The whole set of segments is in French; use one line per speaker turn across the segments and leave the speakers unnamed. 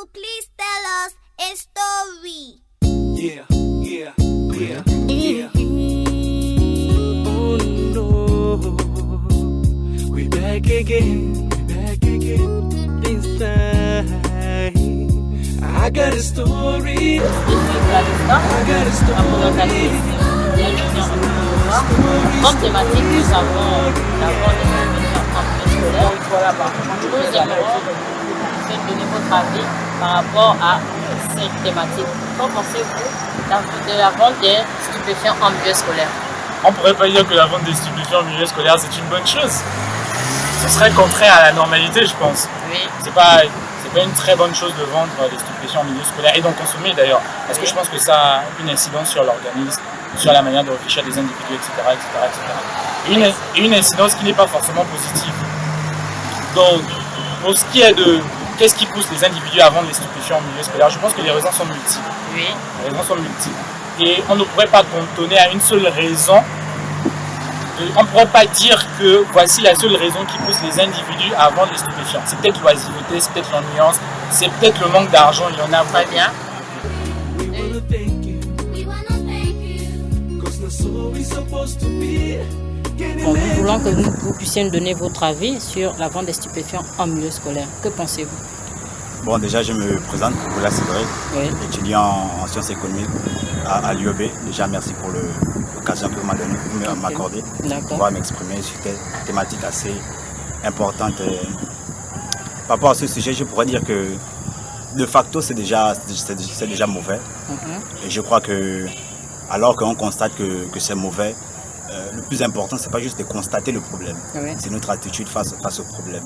you please tell us a story?
Yeah. Oh no, we back again this time. I got a story.
Comme thématique, nous avons d'abord des scolaires. Nous aimerons donner votre avis par rapport à cette thématique. Qu'en pensez-vous de la vente des stupéfiants en milieu scolaire?
On pourrait pas dire que la vente des stupéfiants en milieu scolaire c'est une bonne chose. Ce serait contraire à la normalité, je pense.
Oui.
C'est pas une très bonne chose de vendre des stupéfiants en milieu scolaire et d'en consommer d'ailleurs. Parce que je pense que ça a une incidence sur l'organisme, sur la manière de réfléchir des individus, etc. Et une incidence qui n'est pas forcément positive. Donc, pour ce qui est de qu'est-ce qui pousse les individus à vendre les stupéfiants en milieu scolaire, je pense que les raisons sont multiples.
Oui.
Les raisons sont multiples. Et on ne pourrait pas cantonner à une seule raison. On ne pourrait pas dire que voici la seule raison qui pousse les individus à vendre les stupéfiants. C'est peut-être l'oisiveté, c'est peut-être l'ennuyance, c'est peut-être le manque d'argent, il y en a.
Très bien. Bon, nous voulons que vous puissiez nous donner votre avis sur la vente des stupéfiants en milieu scolaire. Que pensez-vous?
Bon, déjà, je me présente, Oula Cédric,
Oui.
étudiant en sciences économiques à l'UOB. Déjà, merci pour l'occasion que vous m'avez accordée de pouvoir m'exprimer sur cette thématique assez importante. Par rapport à ce sujet, je pourrais dire que de facto, c'est déjà mauvais. Et je crois que, alors qu'on constate que c'est mauvais, le plus important, c'est pas juste de constater le problème, c'est notre attitude face au problème.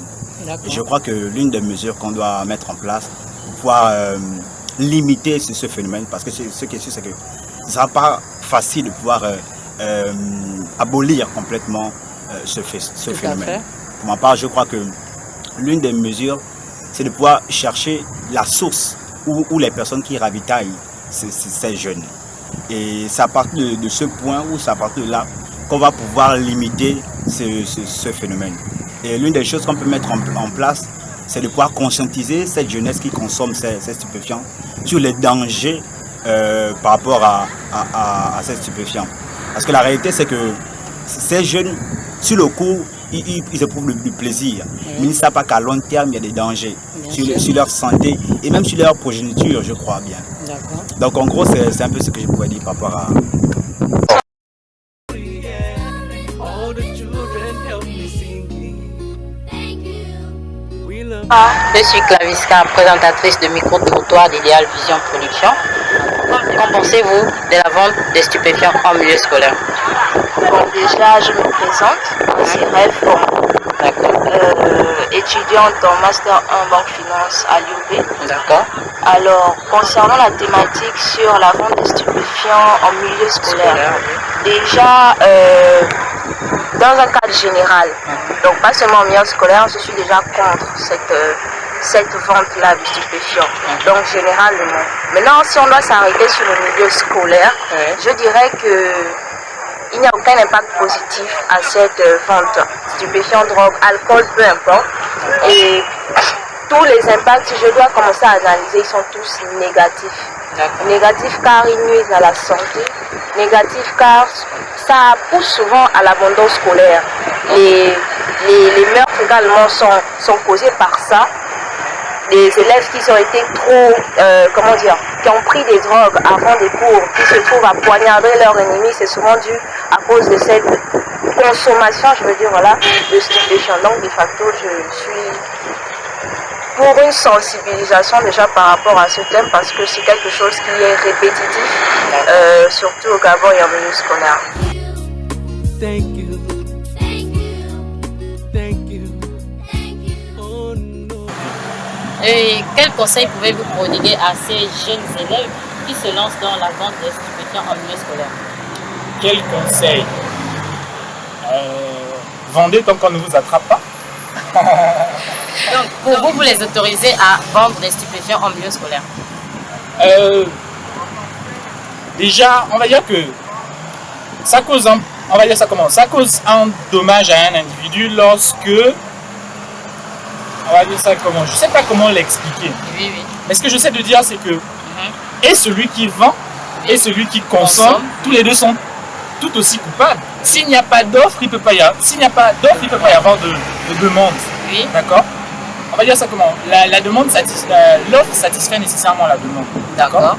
Et je crois que l'une des mesures qu'on doit mettre en place pour pouvoir limiter ce phénomène, parce que ce qui est sûr, c'est que ce ne sera pas facile de pouvoir abolir complètement ce phénomène. Pour ma part, je crois que l'une des mesures, c'est de pouvoir chercher la source où les personnes qui ravitaillent ces jeunes. Et c'est à partir de ce point ou c'est à partir de là qu'on va pouvoir limiter ce phénomène. Et l'une des choses qu'on peut mettre en place, c'est de pouvoir conscientiser cette jeunesse qui consomme ces stupéfiants sur les dangers par rapport à ces stupéfiants. Parce que la réalité, c'est que ces jeunes, sur le coup, ils éprouvent du plaisir. Mais ils ne savent pas qu'à long terme, il y a des dangers sur leur santé et même sur leur progéniture, je crois bien. Donc en gros, c'est un peu ce que je pourrais dire par rapport à...
Je suis Clavisca, présentatrice de micro-trottoir d'Idéal Vision Production. Qu'en pensez-vous de la vente des stupéfiants en milieu scolaire?
Bon, déjà, je me présente, c'est Rêve, étudiante en Master 1 Banque Finance à l'UOB.
D'accord.
Alors, concernant la thématique sur la vente des stupéfiants en milieu scolaire, déjà, dans un cadre général, donc pas seulement en milieu scolaire, je suis déjà contre cette vente-là de stupéfiants, donc généralement. Maintenant, si on doit s'arrêter sur le milieu scolaire, je dirais que il n'y a aucun impact positif à cette vente. Stupéfiants, drogue, alcool, peu importe. Et tous les impacts, si je dois commencer à analyser, ils sont tous négatifs. Négatifs car ils nuisent à la santé. Négatifs car ça pousse souvent à l'abandon scolaire. Les meurtres également sont causés par ça. Des élèves qui ont été trop, qui ont pris des drogues avant des cours, qui se trouvent à poignarder leur ennemi, c'est souvent dû à cause de cette consommation, de stupéfiants. Donc, de facto, je suis pour une sensibilisation déjà par rapport à ce thème, parce que c'est quelque chose qui est répétitif, surtout au Gabon et en milieu scolaire.
Thank you.
Et quel conseil pouvez-vous prodiguer à ces jeunes élèves qui se lancent dans la vente des stupéfiants en milieu scolaire?
Quel conseil? Vendez tant qu'on ne vous attrape pas.
Donc, pour vous les autorisez à vendre des stupéfiants en milieu scolaire?
Déjà, on va dire que ça cause ça cause un dommage à un individu lorsque on va dire ça comment, je sais pas comment l'expliquer.
Oui, oui.
Mais ce que j'essaie de dire, c'est que et celui qui vend et celui qui consomme, tous les deux sont tout aussi coupables. S'il n'y a pas d'offre, il peut pas y avoir. S'il n'y a pas d'offre, il peut pas y avoir de demande.
Oui.
D'accord. On va dire ça comment. La demande l'offre satisfait nécessairement la demande.
D'accord.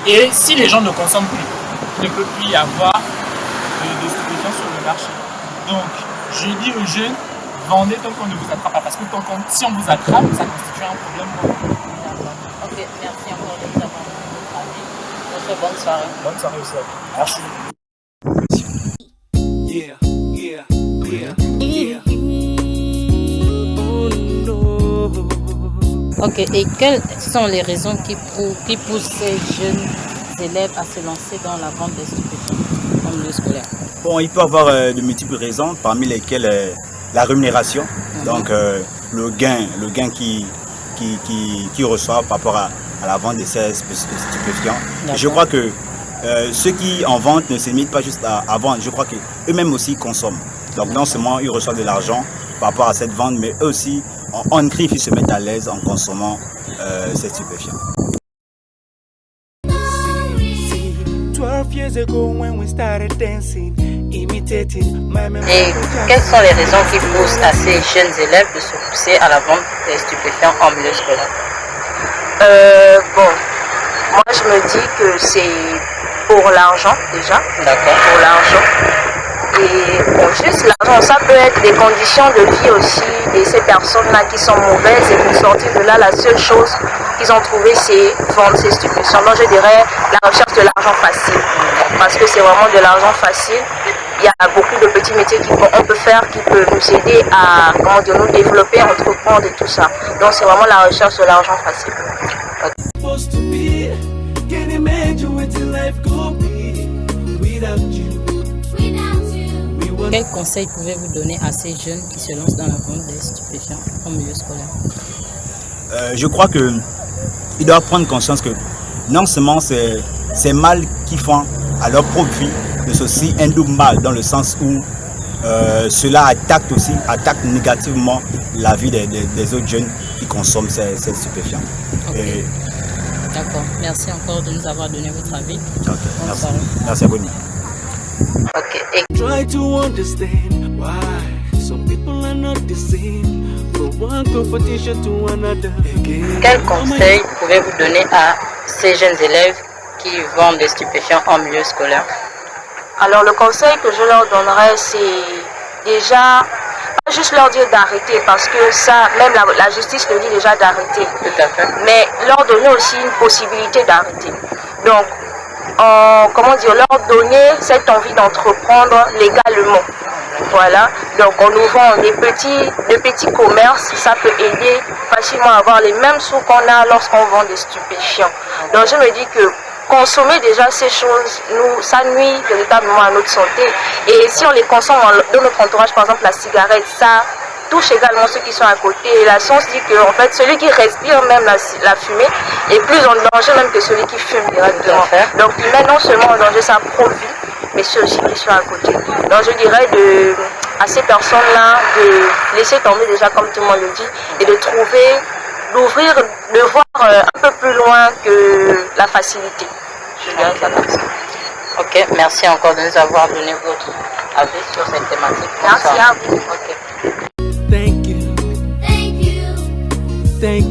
Et si les gens ne consomment plus, il ne peut plus y avoir de stupéfiants sur le marché. Donc, je dis aux jeunes, vendez tant qu'on ne vous attrape pas. Parce que si on vous attrape, ça constitue un problème pour vous.
Ok, merci encore de nous avoir donné votre avis. Bonne soirée.
Bonne soirée aussi à vous. Merci.
Yeah, yeah, yeah, yeah. Oh no.
Ok, et quelles sont les raisons qui poussent ces jeunes élèves à se lancer dans la vente des stupéfiants en milieu scolaire?
Bon, il peut y avoir de multiples raisons, parmi lesquelles la rémunération, donc le gain qui reçoit par rapport à la vente de ces stupéfiants. Et je crois que ceux qui en vendent ne se limitent pas juste à vendre, je crois qu'eux-mêmes aussi consomment. Donc non seulement ils reçoivent de l'argent par rapport à cette vente, mais eux aussi, en griffe, ils se mettent à l'aise en consommant ces stupéfiants.
12 years ago when we started dancing, imitating my
Et quelles sont les raisons qui poussent à ces jeunes élèves de se pousser à la vente des stupéfiants en milieu scolaire?
Bon, moi je me dis que c'est pour l'argent déjà.
D'accord.
Pour l'argent. Et bon, juste l'argent, ça peut être des conditions de vie aussi de ces personnes-là qui sont mauvaises et pour sortir de là, la seule chose qu'ils ont trouvé, c'est vendre ces stupéfiants. Donc je dirais la recherche de l'argent facile. Parce que c'est vraiment de l'argent facile. Il y a beaucoup de petits métiers qu'on peut faire qui peuvent nous aider à nous développer, entreprendre et tout ça. Donc c'est vraiment la recherche de l'argent facile.
supposed to be. Can't imagine what your life could be without you. We were
Quel conseil pouvez-vous donner à ces jeunes qui se lancent dans la vente des stupéfiants en milieu scolaire?
Je crois qu'ils doivent prendre conscience que non seulement c'est mal qu'ils font à leur propre vie, mais c'est aussi un double mal dans le sens où cela attaque négativement la vie des autres jeunes qui consomment ces stupéfiants.
Okay.
Et,
D'accord. Merci encore de nous avoir donné votre avis.
ok, merci. Merci à vous.
Ok. Et
try to understand why some people are not the same. From one competition to another again.
Quel conseil pouvez-vous donner à ces jeunes élèves qui vendent des stupéfiants en milieu scolaire?
alors le conseil que je leur donnerais, c'est déjà pas juste leur dire d'arrêter, parce que ça, même la justice le dit déjà d'arrêter.
Tout à fait.
Mais leur donner aussi une possibilité d'arrêter. Donc, leur donner cette envie d'entreprendre légalement. Voilà, donc en ouvrant des petits commerces, ça peut aider facilement à avoir les mêmes sous qu'on a lorsqu'on vend des stupéfiants. Donc je me dis que consommer déjà ces choses, ça nuit véritablement à notre santé. Et si on les consomme dans notre entourage, par exemple la cigarette, ça touche également ceux qui sont à côté. Et la science dit que en fait, celui qui respire même la fumée est plus en danger même que celui qui fume directement. Donc il met non seulement en danger sa propre vie, mais ceux aussi qui sont à côté. Donc je dirais à ces personnes-là de laisser tomber déjà, comme tout le monde le dit, et d'ouvrir, de voir un peu plus loin que la facilité. Je dirais ça comme ça.
Ok, merci encore de nous avoir donné votre avis sur cette thématique.
Merci à vous.
Ok.
Thank you.
Thank you.
Thank